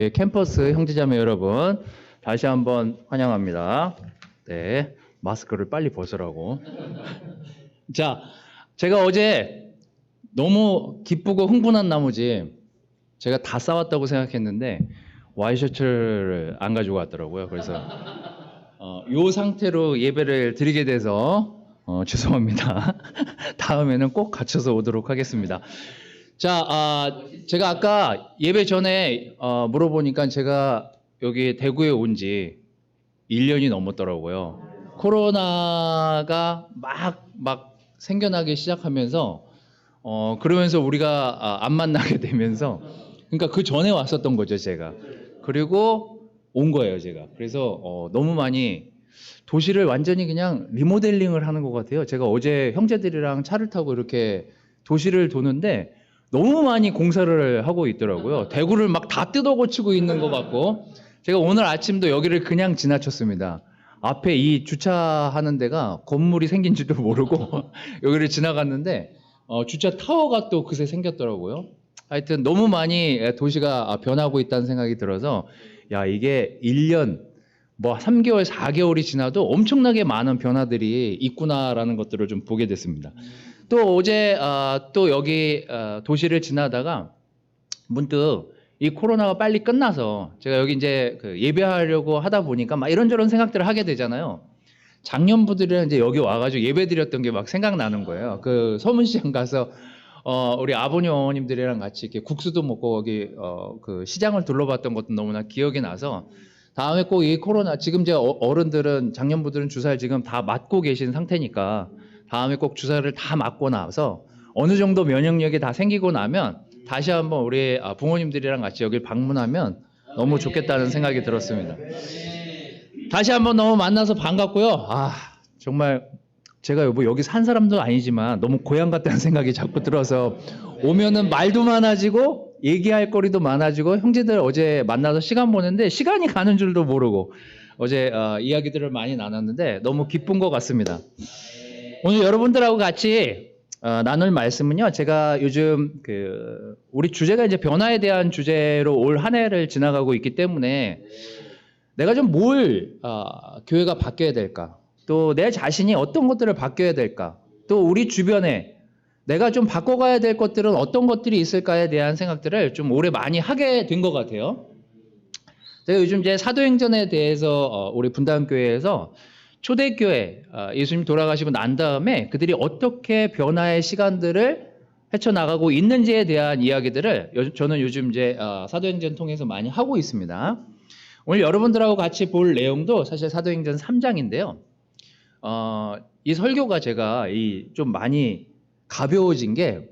예, 캠퍼스 형제자매 여러분, 다시 한번 환영합니다. 네, 마스크를 빨리 벗으라고. 자, 제가 어제 너무 기쁘고 흥분한 나머지 제가 다 싸웠다고 생각했는데 와이셔츠를 안 가지고 왔더라고요. 그래서 이 상태로 예배를 드리게 돼서 죄송합니다. 다음에는 꼭 갖춰서 오도록 하겠습니다. 자, 제가 아까 예배 전에 물어보니까 제가 여기 대구에 온 지 1년이 넘었더라고요. 코로나가 막 생겨나기 시작하면서 그러면서 우리가 안 만나게 되면서 그러니까 그 전에 왔었던 거죠, 제가. 그리고 온 거예요, 제가. 그래서 너무 많이 도시를 완전히 그냥 리모델링을 하는 것 같아요. 제가 어제 형제들이랑 차를 타고 이렇게 도시를 도는데 너무 많이 공사를 하고 있더라고요. 대구를 막 다 뜯어 고치고 있는 것 같고, 제가 오늘 아침도 여기를 그냥 지나쳤습니다. 앞에 이 주차하는 데가 건물이 생긴지도 모르고 여기를 지나갔는데 주차 타워가 또 그새 생겼더라고요. 하여튼 너무 많이 도시가 변하고 있다는 생각이 들어서 야, 이게 1년 뭐 3개월, 4개월이 지나도 엄청나게 많은 변화들이 있구나라는 것들을 좀 보게 됐습니다. 또 어제 또 여기 도시를 지나다가 문득 이 코로나가 빨리 끝나서 제가 여기 이제 예배하려고 하다 보니까 막 이런저런 생각들을 하게 되잖아요. 작년부들이랑 이제 여기 와가지고 예배 드렸던 게 막 생각나는 거예요. 그 서문시장 가서 우리 아버님 어머님들이랑 같이 이렇게 국수도 먹고 거기 그 시장을 둘러봤던 것도 너무나 기억이 나서 다음에 꼭 이 코로나 지금 제 어른들은 작년부들은 주사를 지금 다 맞고 계신 상태니까 다음에 꼭 주사를 다 맞고 나서 어느 정도 면역력이 다 생기고 나면 다시 한번 우리 부모님들이랑 같이 여길 방문하면 너무 좋겠다는 생각이 들었습니다. 다시 한번 너무 만나서 반갑고요. 정말 제가 뭐 여기 산 사람도 아니지만 너무 고향 같다는 생각이 자꾸 들어서 오면은 말도 많아지고 얘기할 거리도 많아지고 형제들 어제 만나서 시간 보는데 시간이 가는 줄도 모르고 어제 이야기들을 많이 나눴는데 너무 기쁜 것 같습니다. 오늘 여러분들하고 같이 나눌 말씀은요. 제가 요즘 우리 주제가 이제 변화에 대한 주제로 올 한 해를 지나가고 있기 때문에 내가 좀 뭘 교회가 바뀌어야 될까? 또 내 자신이 어떤 것들을 바뀌어야 될까? 또 우리 주변에 내가 좀 바꿔가야 될 것들은 어떤 것들이 있을까에 대한 생각들을 좀 오래 많이 하게 된 것 같아요. 제가 요즘 이제 사도행전에 대해서 우리 분당교회에서 초대교회 예수님 돌아가시고 난 다음에 그들이 어떻게 변화의 시간들을 헤쳐나가고 있는지에 대한 이야기들을 저는 요즘 이제 사도행전 통해서 많이 하고 있습니다. 오늘 여러분들하고 같이 볼 내용도 사실 사도행전 3장인데요. 이 설교가 제가 좀 많이 가벼워진 게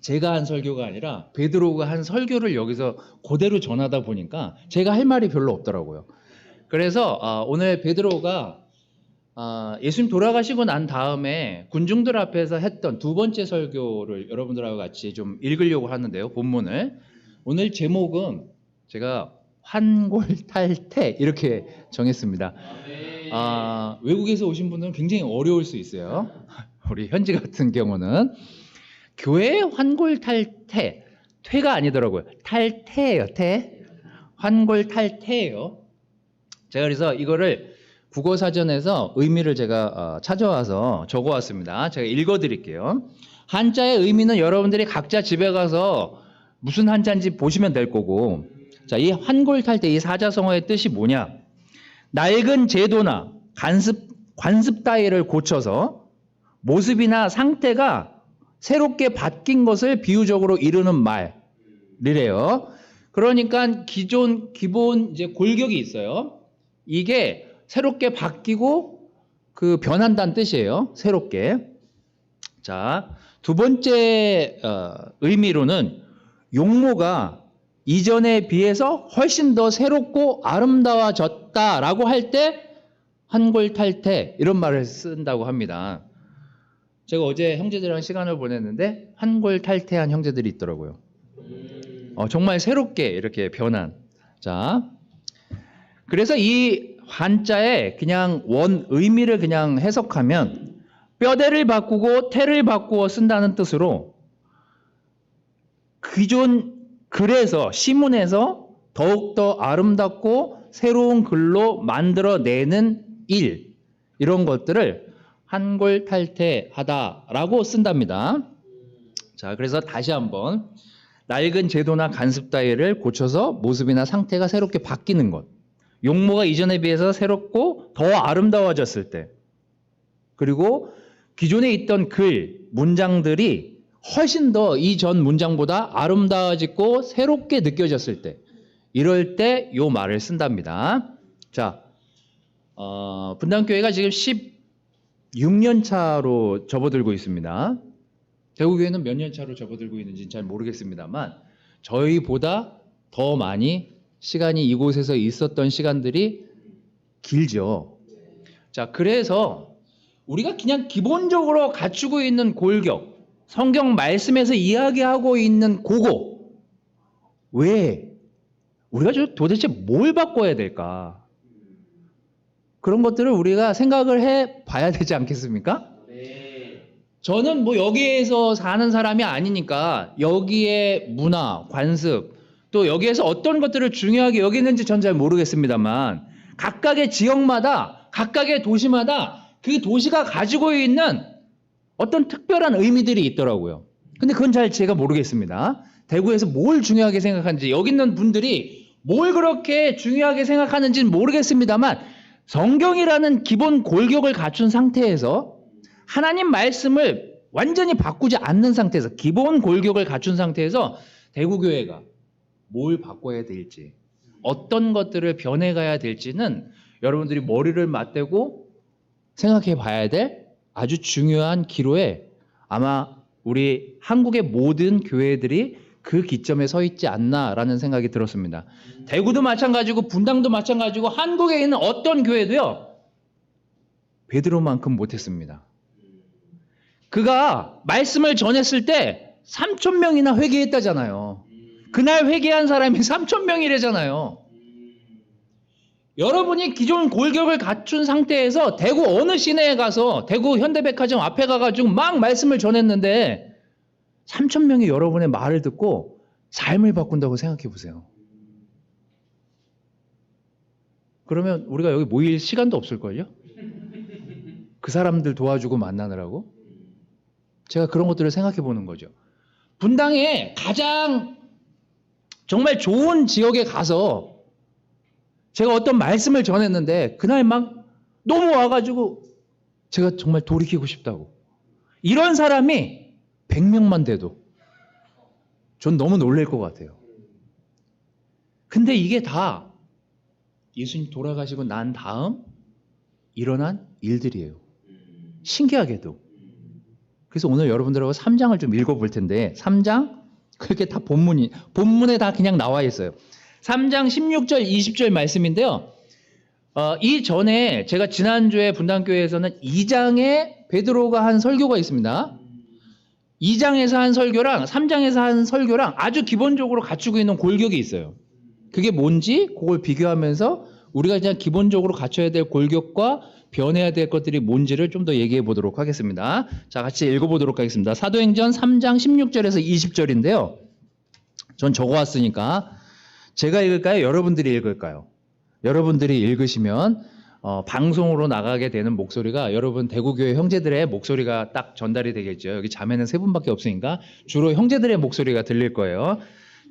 제가 한 설교가 아니라 베드로가 한 설교를 여기서 그대로 전하다 보니까 제가 할 말이 별로 없더라고요. 그래서 오늘 베드로가 예수님 돌아가시고 난 다음에 군중들 앞에서 했던 두 번째 설교를 여러분들하고 같이 좀 읽으려고 하는데요. 본문을. 오늘 제목은 제가 환골탈태 이렇게 정했습니다. 외국에서 오신 분들은 굉장히 어려울 수 있어요. 우리 현지 같은 경우는 교회 환골탈태, 퇴가 아니더라고요. 탈태예요. 태. 환골탈태예요. 제가 그래서 이거를 국어사전에서 의미를 제가 찾아와서 적어왔습니다. 제가 읽어드릴게요. 한자의 의미는 여러분들이 각자 집에 가서 무슨 한자인지 보시면 될 거고, 자, 이 환골탈태, 이 사자성어의 뜻이 뭐냐? 낡은 제도나 관습 따위를 고쳐서 모습이나 상태가 새롭게 바뀐 것을 비유적으로 이루는 말이래요. 그러니까 기본 이제 골격이 있어요. 이게 새롭게 바뀌고 변한다는 뜻이에요. 새롭게. 자, 두 번째 의미로는 용모가 이전에 비해서 훨씬 더 새롭고 아름다워졌다라고 할 때 환골탈태 이런 말을 쓴다고 합니다. 제가 어제 형제들이랑 시간을 보냈는데 환골탈태한 형제들이 있더라고요. 정말 새롭게 이렇게 변한. 자, 그래서 이 한자의 그냥 원 의미를 그냥 해석하면 뼈대를 바꾸고 태를 바꾸어 쓴다는 뜻으로 기존 글에서 시문에서 더욱더 아름답고 새로운 글로 만들어내는 일, 이런 것들을 한골탈퇴하다라고 쓴답니다. 자, 그래서 다시 한번 낡은 제도나 간습 따위를 고쳐서 모습이나 상태가 새롭게 바뀌는 것, 용모가 이전에 비해서 새롭고 더 아름다워졌을 때, 그리고 기존에 있던 글, 문장들이 훨씬 더 이전 문장보다 아름다워지고 새롭게 느껴졌을 때, 이럴 때 요 말을 쓴답니다. 자, 분당교회가 지금 16년 차로 접어들고 있습니다. 대구교회는 몇 년 차로 접어들고 있는지는 잘 모르겠습니다만 저희보다 더 많이 시간이 이곳에서 있었던 시간들이 길죠. 자, 그래서 우리가 그냥 기본적으로 갖추고 있는 골격, 성경 말씀에서 이야기하고 있는 그거, 왜 우리가 도대체 뭘 바꿔야 될까? 그런 것들을 우리가 생각을 해 봐야 되지 않겠습니까? 저는 뭐 여기에서 사는 사람이 아니니까 여기에 문화, 관습, 또 여기에서 어떤 것들을 중요하게 여기는지 전 잘 모르겠습니다만 각각의 지역마다, 각각의 도시마다 그 도시가 가지고 있는 어떤 특별한 의미들이 있더라고요. 근데 그건 잘 제가 모르겠습니다. 대구에서 뭘 중요하게 생각하는지, 여기 있는 분들이 뭘 그렇게 중요하게 생각하는지는 모르겠습니다만 성경이라는 기본 골격을 갖춘 상태에서 하나님 말씀을 완전히 바꾸지 않는 상태에서 기본 골격을 갖춘 상태에서 대구교회가 뭘 바꿔야 될지, 어떤 것들을 변해가야 될지는 여러분들이 머리를 맞대고 생각해 봐야 될 아주 중요한 기로에 아마 우리 한국의 모든 교회들이 그 기점에 서 있지 않나라는 생각이 들었습니다. 대구도 마찬가지고 분당도 마찬가지고 한국에 있는 어떤 교회도요, 베드로만큼 못했습니다. 그가 말씀을 전했을 때 3,000명이나 회개했다잖아요. 그날 회개한 사람이 3,000명이래잖아요. 여러분이 기존 골격을 갖춘 상태에서 대구 어느 시내에 가서 대구 현대백화점 앞에 가가지고 막 말씀을 전했는데 3,000명이 여러분의 말을 듣고 삶을 바꾼다고 생각해 보세요. 그러면 우리가 여기 모일 시간도 없을걸요? 그 사람들 도와주고 만나느라고? 제가 그런 것들을 생각해 보는 거죠. 분당에 가장 정말 좋은 지역에 가서 제가 어떤 말씀을 전했는데 그날 막 너무 와가지고 제가 정말 돌이키고 싶다고. 이런 사람이 100명만 돼도 전 너무 놀랄 것 같아요. 근데 이게 다 예수님 돌아가시고 난 다음 일어난 일들이에요. 신기하게도. 그래서 오늘 여러분들하고 3장을 좀 읽어볼 텐데 3장 그렇게 다 본문에 다 그냥 나와 있어요. 3장 16절 20절 말씀인데요. 이 전에 제가 지난주에 분당교회에서는 2장에 베드로가 한 설교가 있습니다. 2장에서 한 설교랑 3장에서 한 설교랑 아주 기본적으로 갖추고 있는 골격이 있어요. 그게 뭔지 그걸 비교하면서 우리가 그냥 기본적으로 갖춰야 될 골격과 변해야 될 것들이 뭔지를 좀 더 얘기해 보도록 하겠습니다. 자, 같이 읽어보도록 하겠습니다. 사도행전 3장 16절에서 20절인데요. 전 적어왔으니까 제가 읽을까요? 여러분들이 읽을까요? 여러분들이 읽으시면 방송으로 나가게 되는 목소리가 여러분 대구교회 형제들의 목소리가 딱 전달이 되겠죠. 여기 자매는 세 분밖에 없으니까 주로 형제들의 목소리가 들릴 거예요.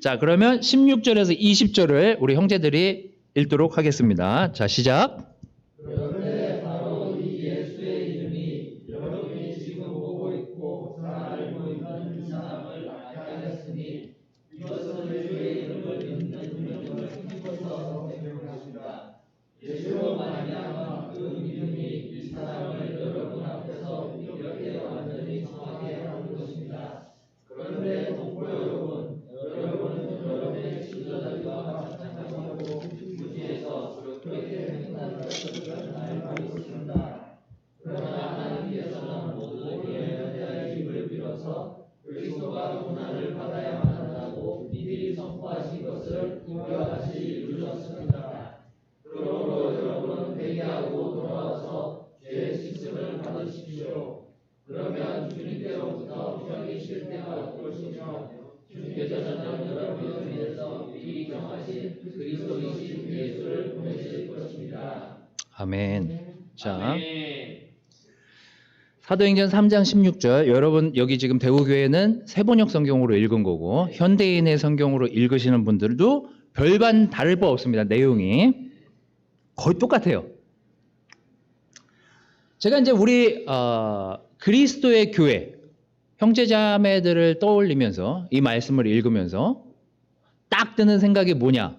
자, 그러면 16절에서 20절을 우리 형제들이 읽도록 하겠습니다. 자, 시작. 그런데 바로 이 예수의 이름이 여러분이 지금 보고 있고 다 알고 있는 그 사람을 알게 하였으니 이것은 주의 이름을 믿는 믿음을 힘입어서 되는 것입니다. 예수로 말미암아 그 믿음이 이 사람을 여러분 앞에서 이렇게 완전히 정하게 하는 것입니다. 그런데 동포 여러분, 여러분은 여러분의 지도자들과 마찬가지고 무지에서 그렇게 행동하는 것을 알고 있습니다. 그러나 하나님께서는 모두에게 현대의 힘을 빌어서 그리스도가 고난을 받아야만 한다고 미리 선포하신 것을 이와 같이 이루셨습니다. 그러므로 여러분은 회개하고 돌아와서 죄의 씻음을 받으십시오. 그러면 주님께로부터 편히 쉴 때가 올 것이며 주님께서는 여러분을 위해서 미리 정하신 그리스도이신 예수를 보내실 것입니다. 아멘. 자, 아멘. 사도행전 3장 16절. 여러분 여기 지금 대구교회는 세번역 성경으로 읽은 거고 현대인의 성경으로 읽으시는 분들도 별반 다를 바 없습니다. 내용이 거의 똑같아요. 제가 이제 우리 그리스도의 교회 형제자매들을 떠올리면서 이 말씀을 읽으면서 딱 드는 생각이 뭐냐?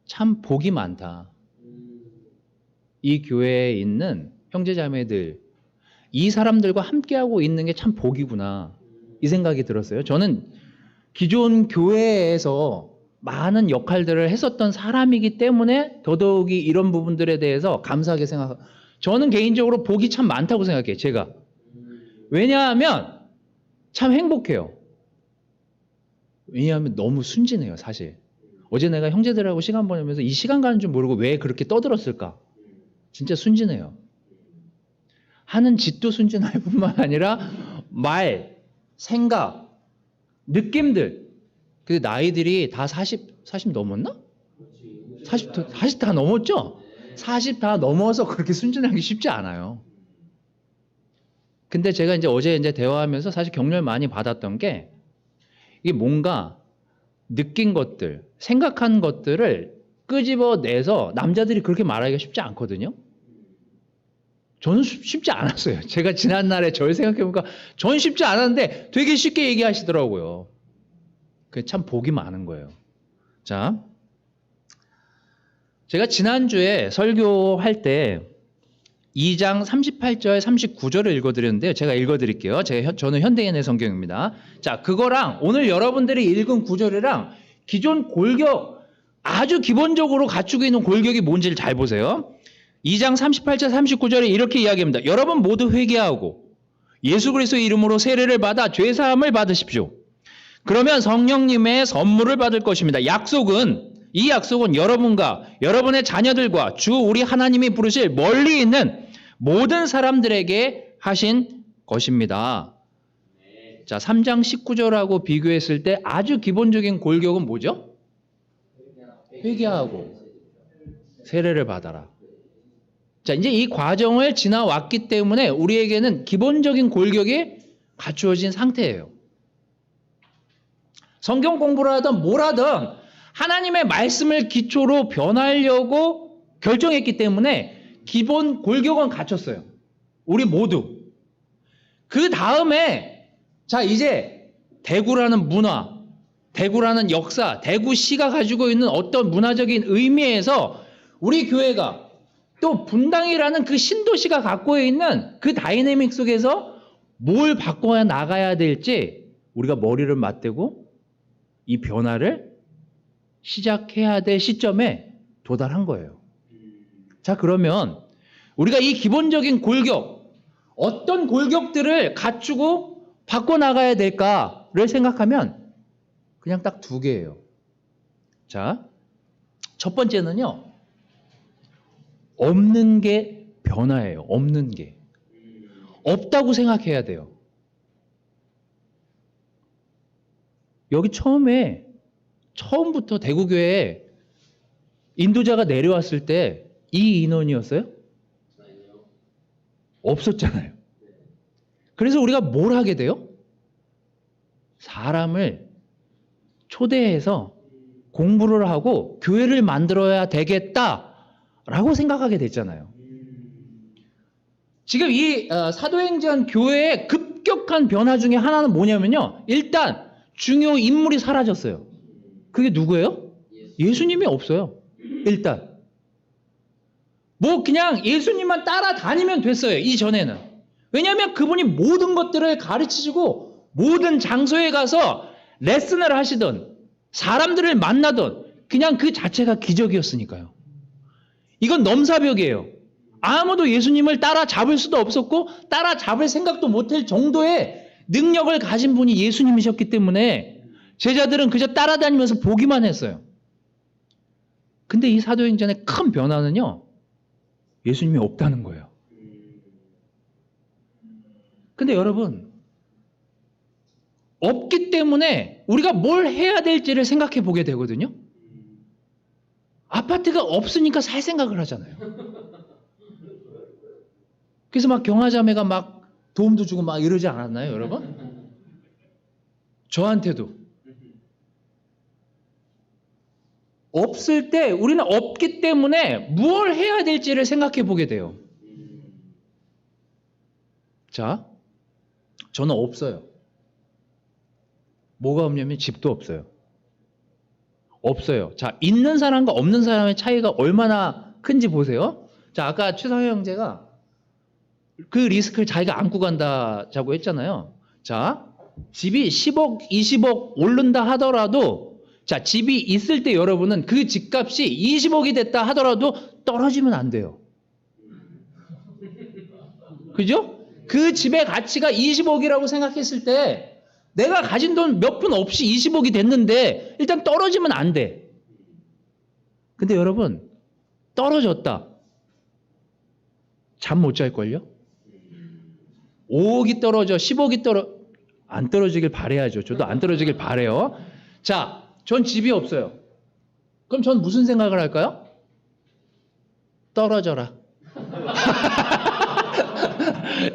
참 복이 많다. 이 교회에 있는 형제자매들, 이 사람들과 함께하고 있는 게 참 복이구나. 이 생각이 들었어요. 저는 기존 교회에서 많은 역할들을 했었던 사람이기 때문에 더더욱이 이런 부분들에 대해서 감사하게 생각하고, 저는 개인적으로 복이 참 많다고 생각해요. 제가. 왜냐하면 참 행복해요. 왜냐하면 너무 순진해요, 사실. 어제 내가 형제들하고 시간 보내면서 이 시간 가는 줄 모르고 왜 그렇게 떠들었을까? 진짜 순진해요. 하는 짓도 순진할 뿐만 아니라 말, 생각, 느낌들. 그 나이들이 다 40 넘었나? 40 다 넘었죠? 40 다 넘어서 그렇게 순진하기 쉽지 않아요. 근데 제가 어제 대화하면서 사실 격려를 많이 받았던 게 이게 뭔가 느낀 것들, 생각한 것들을 끄집어내서 남자들이 그렇게 말하기가 쉽지 않거든요. 저는 쉽지 않았어요. 제가 지난날에 저를 생각해보니까 저는 쉽지 않았는데 되게 쉽게 얘기하시더라고요. 그게 참 복이 많은 거예요. 자, 제가 지난주에 설교할 때 2장 38절 39절을 읽어드렸는데요. 제가 읽어드릴게요. 저는 현대인의 성경입니다. 자, 그거랑 오늘 여러분들이 읽은 구절이랑 기존 골격, 아주 기본적으로 갖추고 있는 골격이 뭔지를 잘 보세요. 2장 38절 39절에 이렇게 이야기합니다. 여러분 모두 회개하고 예수 그리스도의 이름으로 세례를 받아 죄사함을 받으십시오. 그러면 성령님의 선물을 받을 것입니다. 이 약속은 여러분과 여러분의 자녀들과 주 우리 하나님이 부르실 멀리 있는 모든 사람들에게 하신 것입니다. 자, 3장 19절하고 비교했을 때 아주 기본적인 골격은 뭐죠? 회개하고 세례를 받아라. 자, 이제 이 과정을 지나왔기 때문에 우리에게는 기본적인 골격이 갖추어진 상태예요. 성경 공부를 하든 뭘 하든 하나님의 말씀을 기초로 변하려고 결정했기 때문에 기본 골격은 갖췄어요. 우리 모두. 그 다음에 자, 이제 대구라는 문화, 대구라는 역사, 대구시가 가지고 있는 어떤 문화적인 의미에서 우리 교회가 또 분당이라는 그 신도시가 갖고 있는 그 다이내믹 속에서 뭘 바꿔 나가야 될지 우리가 머리를 맞대고 이 변화를 시작해야 될 시점에 도달한 거예요. 자, 그러면 우리가 이 기본적인 골격, 어떤 골격들을 갖추고 바꿔 나가야 될까를 생각하면 그냥 딱 두 개예요. 자, 첫 번째는요. 없는 게 변화예요. 없는 게. 없다고 생각해야 돼요. 여기 처음부터 대구교회에 인도자가 내려왔을 때 이 인원이었어요? 없었잖아요. 그래서 우리가 뭘 하게 돼요? 사람을 초대해서 공부를 하고 교회를 만들어야 되겠다라고 생각하게 됐잖아요. 지금 이 사도행전 교회의 급격한 변화 중에 하나는 뭐냐면요. 일단 중요 인물이 사라졌어요. 그게 누구예요? 예수님이 없어요. 일단. 뭐 그냥 예수님만 따라다니면 됐어요. 이전에는. 왜냐하면 그분이 모든 것들을 가르치시고 모든 장소에 가서 레슨을 하시던 사람들을 만나던 그냥 그 자체가 기적이었으니까요. 이건 넘사벽이에요. 아무도 예수님을 따라잡을 수도 없었고 따라잡을 생각도 못할 정도의 능력을 가진 분이 예수님이셨기 때문에 제자들은 그저 따라다니면서 보기만 했어요. 근데 이 사도행전의 큰 변화는요. 예수님이 없다는 거예요. 근데 여러분 없기 때문에 우리가 뭘 해야 될지를 생각해 보게 되거든요. 아파트가 없으니까 살 생각을 하잖아요. 그래서 막 경화자매가 막 도움도 주고 막 이러지 않았나요, 여러분? 저한테도. 없을 때 우리는 없기 때문에 무엇을 해야 될지를 생각해 보게 돼요. 자, 저는 없어요. 뭐가 없냐면 집도 없어요. 없어요. 자, 있는 사람과 없는 사람의 차이가 얼마나 큰지 보세요. 자, 아까 최상현 형제가 그 리스크를 자기가 안고 간다고 했잖아요. 자, 집이 10억, 20억 오른다 하더라도, 자, 집이 있을 때 여러분은 그 집값이 20억이 됐다 하더라도 떨어지면 안 돼요. 그죠? 그 집의 가치가 20억이라고 생각했을 때 내가 가진 돈 몇 푼 없이 20억이 됐는데 일단 떨어지면 안 돼. 근데 여러분, 떨어졌다. 잠 못 잘걸요? 5억이 떨어져, 10억이 안 떨어지길 바라야죠. 저도 안 떨어지길 바라요. 자, 전 집이 없어요. 그럼 전 무슨 생각을 할까요? 떨어져라.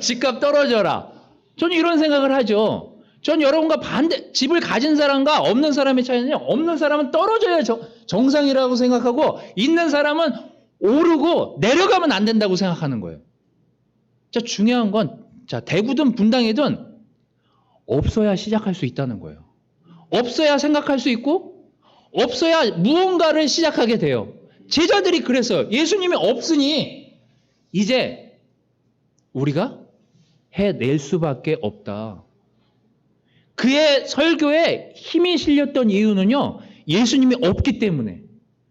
집값 떨어져라. 저는 이런 생각을 하죠. 전 여러분과 반대, 집을 가진 사람과 없는 사람의 차이는요, 없는 사람은 떨어져야 정상이라고 생각하고, 있는 사람은 오르고 내려가면 안 된다고 생각하는 거예요. 자, 중요한 건, 자, 대구든 분당이든 없어야 시작할 수 있다는 거예요. 없어야 생각할 수 있고, 없어야 무언가를 시작하게 돼요. 제자들이 그랬어요. 예수님이 없으니, 이제 우리가 해낼 수밖에 없다. 그의 설교에 힘이 실렸던 이유는요, 예수님이 없기 때문에.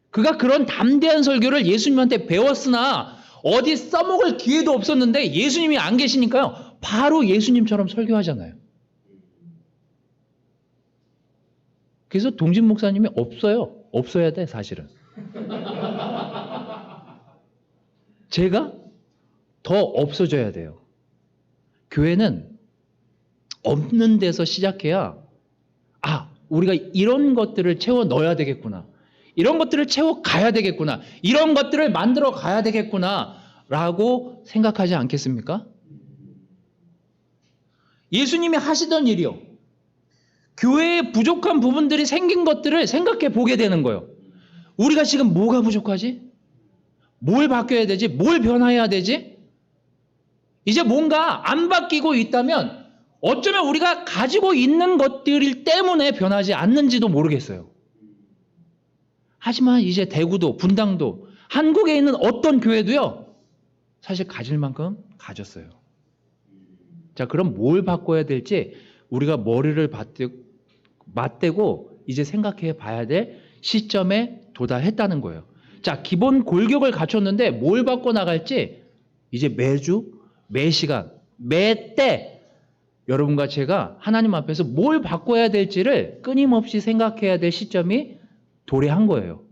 그가 그런 담대한 설교를 예수님한테 배웠으나 어디 써먹을 기회도 없었는데 예수님이 안 계시니까요, 바로 예수님처럼 설교하잖아요. 그래서 동진 목사님이 없어요. 없어야 돼, 사실은. 제가 더 없어져야 돼요. 교회는 없는 데서 시작해야, 아, 우리가 이런 것들을 채워 넣어야 되겠구나. 이런 것들을 채워 가야 되겠구나. 이런 것들을 만들어 가야 되겠구나. 라고 생각하지 않겠습니까? 예수님이 하시던 일이요. 교회에 부족한 부분들이 생긴 것들을 생각해 보게 되는 거예요. 우리가 지금 뭐가 부족하지? 뭘 바뀌어야 되지? 뭘 변화해야 되지? 이제 뭔가 안 바뀌고 있다면 어쩌면 우리가 가지고 있는 것들 때문에 변하지 않는지도 모르겠어요. 하지만 이제 대구도 분당도 한국에 있는 어떤 교회도요, 사실 가질 만큼 가졌어요. 자, 그럼 뭘 바꿔야 될지 우리가 머리를 맞대고 이제 생각해 봐야 될 시점에 도달했다는 거예요. 자, 기본 골격을 갖췄는데 뭘 바꿔 나갈지 이제 매주, 매 시간, 매 때 여러분과 제가 하나님 앞에서 뭘 바꿔야 될지를 끊임없이 생각해야 될 시점이 도래한 거예요.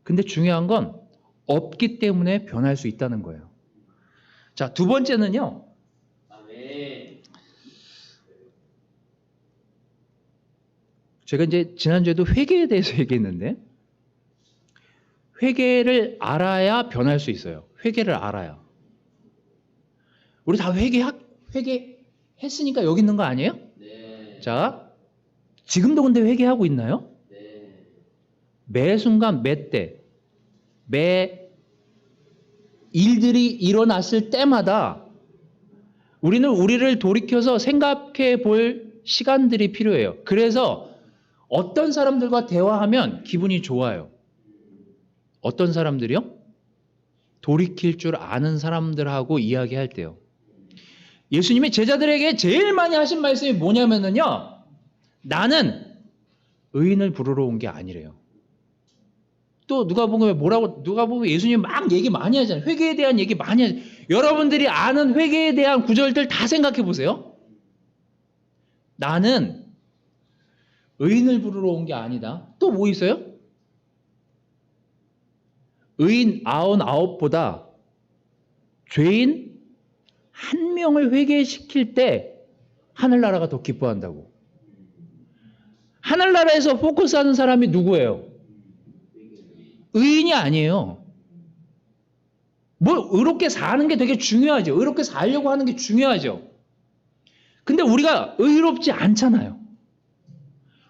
근데 중요한 건 없기 때문에 변할 수 있다는 거예요. 자, 두 번째는요. 제가 이제 지난주에도 회개에 대해서 얘기했는데, 회개를 알아야 변할 수 있어요. 회개를 알아야. 우리 다 회개했으니까 여기 있는 거 아니에요? 네. 자, 지금도 근데 회개하고 있나요? 네. 매 순간, 매 때, 매 일들이 일어났을 때마다 우리는 우리를 돌이켜서 생각해 볼 시간들이 필요해요. 그래서 어떤 사람들과 대화하면 기분이 좋아요. 어떤 사람들이요? 돌이킬 줄 아는 사람들하고 이야기할 때요. 예수님이 제자들에게 제일 많이 하신 말씀이 뭐냐면요, 나는 의인을 부르러 온 게 아니래요. 또 누가 보면 예수님 막 얘기 많이 하잖아요. 회개에 대한 얘기 많이 하잖아요. 여러분들이 아는 회개에 대한 구절들 다 생각해 보세요. 나는 의인을 부르러 온 게 아니다. 또 뭐 있어요? 의인 99보다 죄인 한 명을 회개시킬 때 하늘나라가 더 기뻐한다고. 하늘나라에서 포커스하는 사람이 누구예요? 의인이 아니에요. 뭐 의롭게 사는 게 되게 중요하죠. 의롭게 살려고 하는 게 중요하죠. 근데 우리가 의롭지 않잖아요.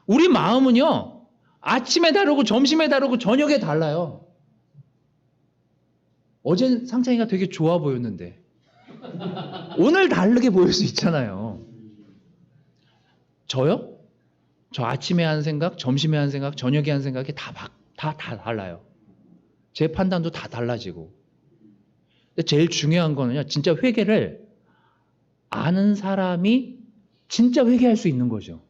우리 마음은요, 아침에 다르고 점심에 다르고 저녁에 달라요. 어제 상창이가 되게 좋아 보였는데 오늘 다르게 보일 수 있잖아요. 저요? 저 아침에 한 생각, 점심에 한 생각, 저녁에 한 생각이 다 달라요. 제 판단도 다 달라지고. 근데 제일 중요한 거는요, 진짜 회개를 아는 사람이 진짜 회개할 수 있는 거죠.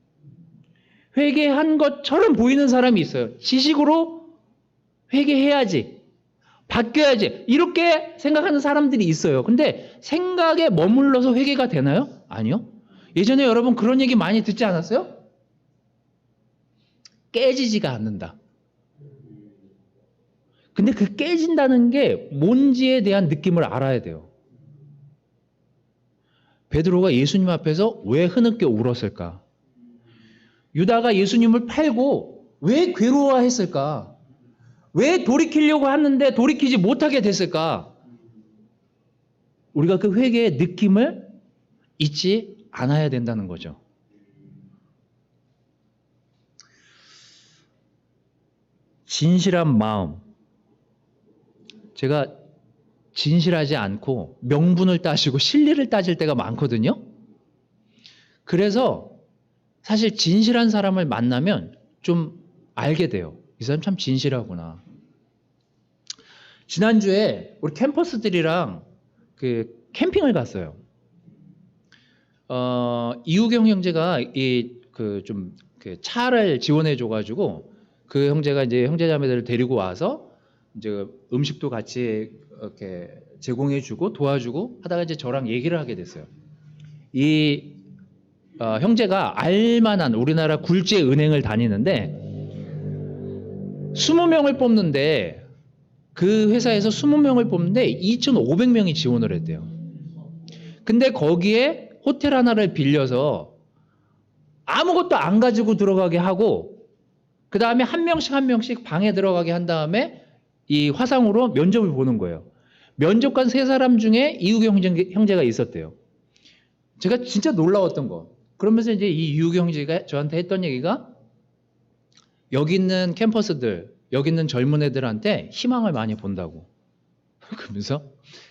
회개한 것처럼 보이는 사람이 있어요. 지식으로 회개해야지, 바뀌어야지, 이렇게 생각하는 사람들이 있어요. 근데 생각에 머물러서 회개가 되나요? 아니요. 예전에 여러분 그런 얘기 많이 듣지 않았어요? 깨지지가 않는다. 근데 그 깨진다는 게 뭔지에 대한 느낌을 알아야 돼요. 베드로가 예수님 앞에서 왜 흐느껴 울었을까? 유다가 예수님을 팔고 왜 괴로워했을까? 왜 돌이키려고 하는데 돌이키지 못하게 됐을까? 우리가 그 회개의 느낌을 잊지 않아야 된다는 거죠. 진실한 마음. 제가 진실하지 않고 명분을 따지고 실리를 따질 때가 많거든요. 그래서 사실 진실한 사람을 만나면 좀 알게 돼요. 이 사람 참 진실하구나. 지난주에 우리 캠퍼스들이랑 그 캠핑을 갔어요. 이우경 형제가 그 차를 지원해 줘가지고 그 형제가 이제 형제자매들을 데리고 와서 이제 음식도 같이 이렇게 제공해 주고 도와주고 하다가 이제 저랑 얘기를 하게 됐어요. 이 형제가 알만한 우리나라 굴지의 은행을 다니는데 20명을 뽑는데 그 회사에서 20명을 뽑는데 2,500명이 지원을 했대요. 근데 거기에 호텔 하나를 빌려서 아무것도 안 가지고 들어가게 하고 그 다음에 한 명씩 방에 들어가게 한 다음에 이 화상으로 면접을 보는 거예요. 면접관 3사람 중에 이우경 형제가 있었대요. 제가 진짜 놀라웠던 거. 그러면서 이제 이 이우경 형제가 저한테 했던 얘기가 여기 있는 캠퍼스들, 여기 있는 젊은 애들한테 희망을 많이 본다고. 그러면서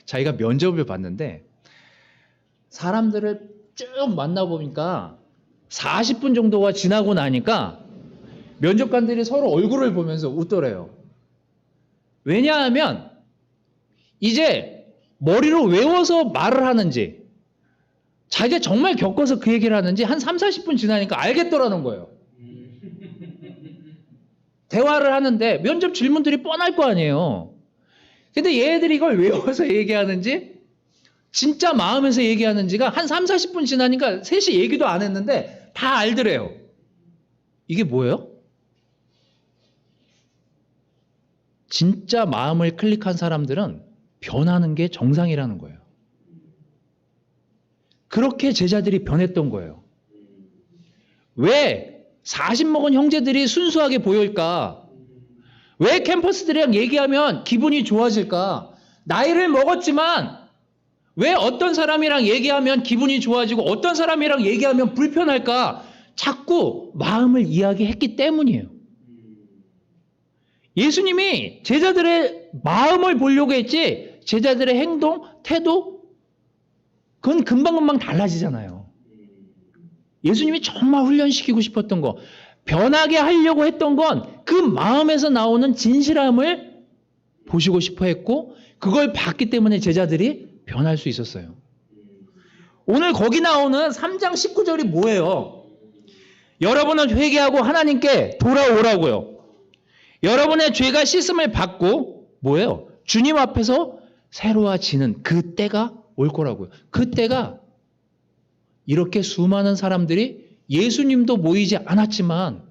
자기가 면접을 봤는데 사람들을 쭉 만나보니까 40분 정도가 지나고 나니까 면접관들이 서로 얼굴을 보면서 웃더래요. 왜냐하면 이제 머리로 외워서 말을 하는지 자기가 정말 겪어서 그 얘기를 하는지 한 3, 40분 지나니까 알겠더라는 거예요. 대화를 하는데 면접 질문들이 뻔할 거 아니에요. 근데 얘네들이 이걸 외워서 얘기하는지 진짜 마음에서 얘기하는지가 한 3, 40분 지나니까 셋이 얘기도 안 했는데 다 알더래요. 이게 뭐예요? 진짜 마음을 클릭한 사람들은 변하는 게 정상이라는 거예요. 그렇게 제자들이 변했던 거예요. 왜 40 먹은 형제들이 순수하게 보일까? 왜 캠퍼스들이랑 얘기하면 기분이 좋아질까? 나이를 먹었지만 왜 어떤 사람이랑 얘기하면 기분이 좋아지고 어떤 사람이랑 얘기하면 불편할까? 자꾸 마음을 이야기했기 때문이에요. 예수님이 제자들의 마음을 보려고 했지 제자들의 행동, 태도 그건 금방금방 달라지잖아요. 예수님이 정말 훈련시키고 싶었던 거, 변하게 하려고 했던 건 그 마음에서 나오는 진실함을 보시고 싶어 했고 그걸 봤기 때문에 제자들이 변할 수 있었어요. 오늘 거기 나오는 3장 19절이 뭐예요? 여러분은 회개하고 하나님께 돌아오라고요. 여러분의 죄가 씻음을 받고 뭐예요? 주님 앞에서 새로워지는 그 때가 올 거라고요. 그 때가 이렇게 수많은 사람들이 예수님도 모이지 않았지만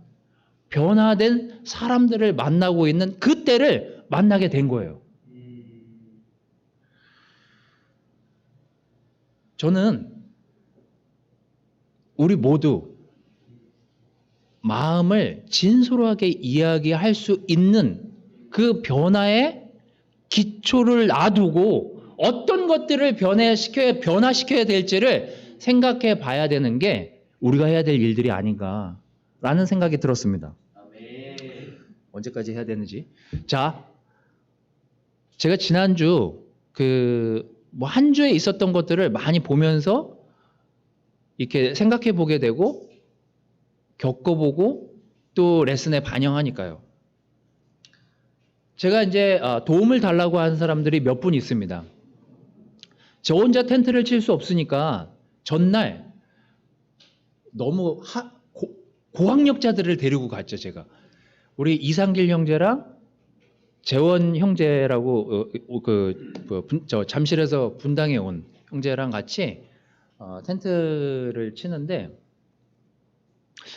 변화된 사람들을 만나고 있는 그 때를 만나게 된 거예요. 저는 우리 모두 마음을 진솔하게 이야기할 수 있는 그 변화의 기초를 놔두고 어떤 것들을 변화시켜야 될지를 생각해 봐야 되는 게 우리가 해야 될 일들이 아닌가라는 생각이 들었습니다. 언제까지 해야 되는지. 자, 제가 지난주 한 주에 있었던 것들을 많이 보면서 이렇게 생각해 보게 되고 겪어보고 또 레슨에 반영하니까요. 제가 이제 도움을 달라고 하는 사람들이 몇 분 있습니다. 저 혼자 텐트를 칠 수 없으니까 전날 너무 고학력자들을 데리고 갔죠, 제가. 우리 이상길 형제랑 재원 형제라고 잠실에서 분당에 온 형제랑 같이 텐트를 치는데,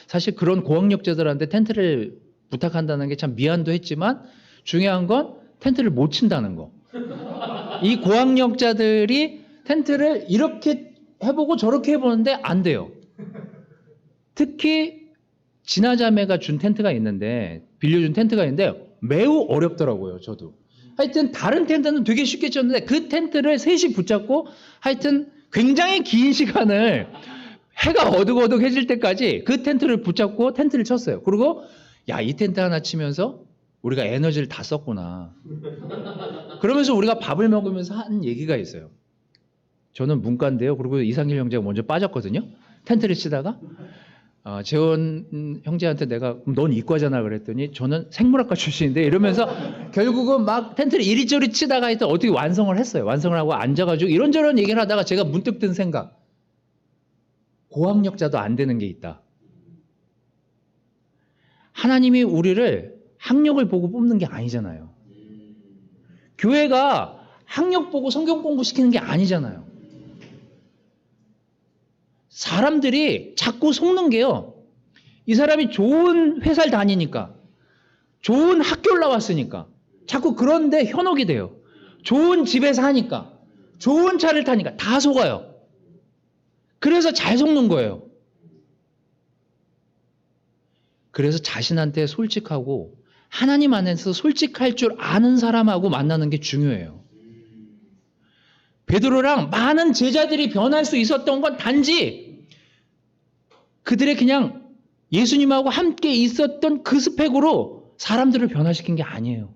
사실 그런 고학력자들한테 텐트를 부탁한다는 게 참 미안도 했지만 중요한 건 텐트를 못 친다는 거. 이 고학력자들이 텐트를 이렇게 해보고 저렇게 해보는데 안 돼요. 특히 진아자매가 준 텐트가 있는데, 빌려준 텐트가 있는데 매우 어렵더라고요, 저도. 하여튼 다른 텐트는 되게 쉽게 쳤는데 그 텐트를 셋이 붙잡고 하여튼 굉장히 긴 시간을 해가 어둑어둑해질 때까지 그 텐트를 붙잡고 텐트를 쳤어요. 그리고 야, 이 텐트 하나 치면서 우리가 에너지를 다 썼구나. 그러면서 우리가 밥을 먹으면서 한 얘기가 있어요. 저는 문과인데요. 그리고 이상길 형제가 먼저 빠졌거든요. 텐트를 치다가 재원 형제한테 내가 넌 이과잖아 그랬더니 저는 생물학과 출신인데 이러면서 결국은 막 텐트를 이리저리 치다가 하여튼 어떻게 완성을 했어요. 완성을 하고 앉아가지고 이런저런 얘기를 하다가 제가 문득 든 생각. 고학력자도 안 되는 게 있다. 하나님이 우리를 학력을 보고 뽑는 게 아니잖아요. 교회가 학력 보고 성경 공부시키는 게 아니잖아요. 사람들이 자꾸 속는 게요. 이 사람이 좋은 회사를 다니니까, 좋은 학교를 나왔으니까, 자꾸 그런데 현혹이 돼요. 좋은 집에 사니까, 좋은 차를 타니까 다 속아요. 그래서 잘 속는 거예요. 그래서 자신한테 솔직하고 하나님 안에서 솔직할 줄 아는 사람하고 만나는 게 중요해요. 베드로랑 많은 제자들이 변할 수 있었던 건 단지 그들의 그냥 예수님하고 함께 있었던 그 스펙으로 사람들을 변화시킨 게 아니에요.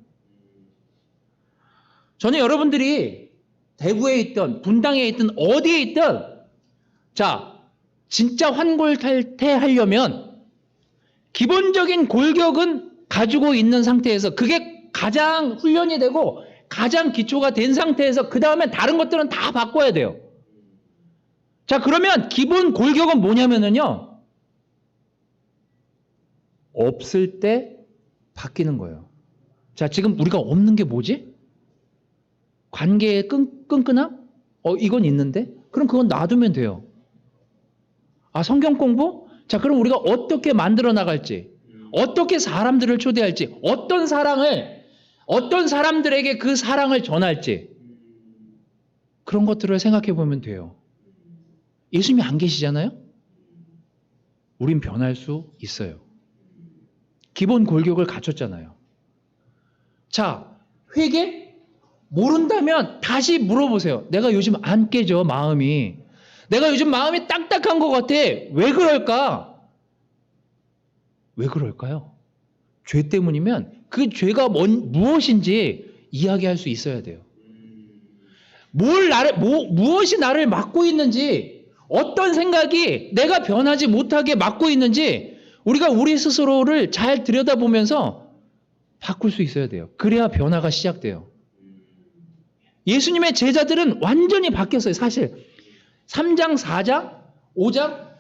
저는 여러분들이 대구에 있든 분당에 있든 어디에 있든 자, 진짜 환골탈태하려면 기본적인 골격은 가지고 있는 상태에서 그게 가장 훈련이 되고 가장 기초가 된 상태에서 그 다음에 다른 것들은 다 바꿔야 돼요. 자, 그러면 기본 골격은 뭐냐면요. 없을 때 바뀌는 거예요. 자, 지금 우리가 없는 게 뭐지? 관계의 끈끈함? 이건 있는데? 그럼 그건 놔두면 돼요. 성경 공부? 자, 그럼 우리가 어떻게 만들어 나갈지, 어떻게 사람들을 초대할지, 어떤 사람들에게 그 사랑을 전할지, 그런 것들을 생각해 보면 돼요. 예수님이 안 계시잖아요? 우린 변할 수 있어요. 기본 골격을 갖췄잖아요. 자, 회개? 모른다면 다시 물어보세요. 내가 요즘 안 깨져, 마음이. 내가 요즘 마음이 딱딱한 것 같아. 왜 그럴까? 왜 그럴까요? 죄 때문이면 그 죄가 무엇인지 이야기할 수 있어야 돼요. 무엇이 나를 막고 있는지, 어떤 생각이 내가 변하지 못하게 막고 있는지 우리가 우리 스스로를 잘 들여다보면서 바꿀 수 있어야 돼요. 그래야 변화가 시작돼요. 예수님의 제자들은 완전히 바뀌었어요. 사실 3장, 4장, 5장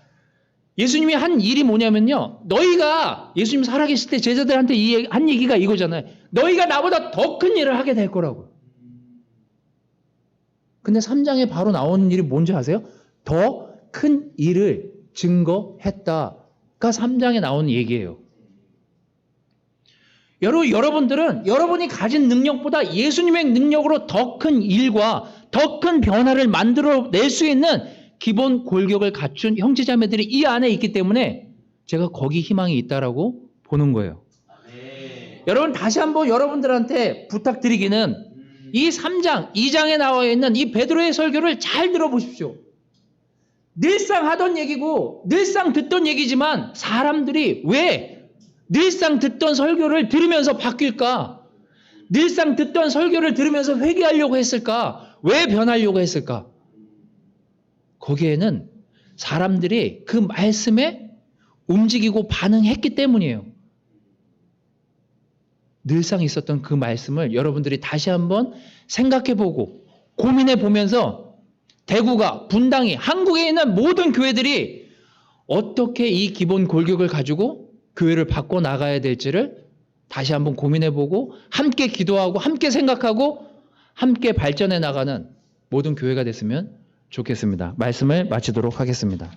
예수님이 한 일이 뭐냐면요. 너희가 예수님 살아계실 때 제자들한테 한 얘기가 이거잖아요. 너희가 나보다 더 큰 일을 하게 될 거라고요. 근데 3장에 바로 나오는 일이 뭔지 아세요? 더 큰 일을 증거했다가 3장에 나오는 얘기예요. 여러분들은 여러분이 가진 능력보다 예수님의 능력으로 더 큰 일과 더 큰 변화를 만들어낼 수 있는 기본 골격을 갖춘 형제자매들이 이 안에 있기 때문에 제가 거기 희망이 있다라고 보는 거예요. 아멘. 여러분 다시 한번 여러분들한테 부탁드리기는 이 3장, 2장에 나와 있는 이 베드로의 설교를 잘 들어보십시오. 늘상 하던 얘기고 늘상 듣던 얘기지만 사람들이 왜 늘상 듣던 설교를 들으면서 바뀔까? 늘상 듣던 설교를 들으면서 회개하려고 했을까? 왜 변하려고 했을까? 거기에는 사람들이 그 말씀에 움직이고 반응했기 때문이에요. 늘상 있었던 그 말씀을 여러분들이 다시 한번 생각해보고 고민해보면서 대구가, 분당이, 한국에 있는 모든 교회들이 어떻게 이 기본 골격을 가지고 교회를 바꿔 나가야 될지를 다시 한번 고민해보고 함께 기도하고 함께 생각하고 함께 발전해 나가는 모든 교회가 됐으면 좋겠습니다. 말씀을 마치도록 하겠습니다.